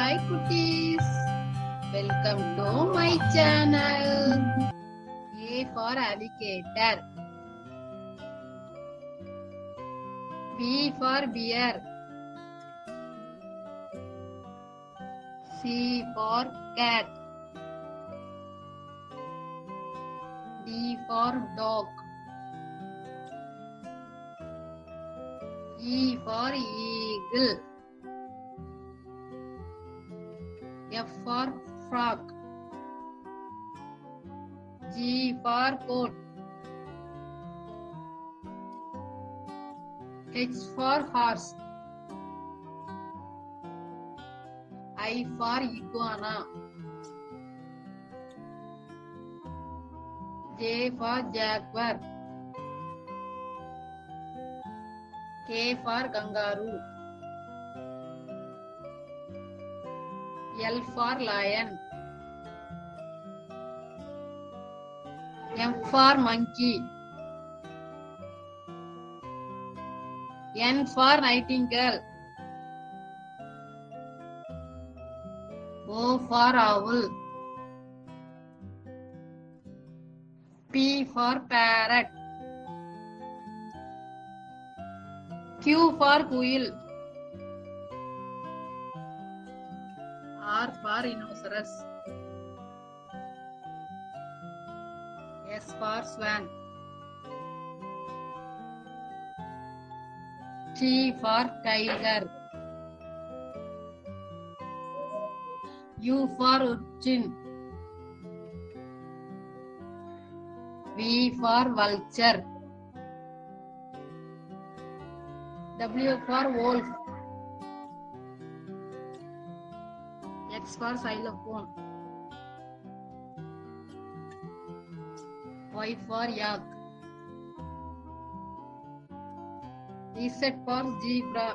Hi cuties, welcome to my channel. A for alligator, B for bear, C for cat, D for dog, E for eagle, F for frog, G for goat, H for horse, I for iguana, J for jaguar, K for kangaroo, L for lion, M for monkey, N for nightingale, O for owl, P for parrot, Q for quail, R for rhinoceros, S for swan, T for tiger, U for urchin, V for vulture, W for wolf, X for xylophone, Y for yak, Z for zebra,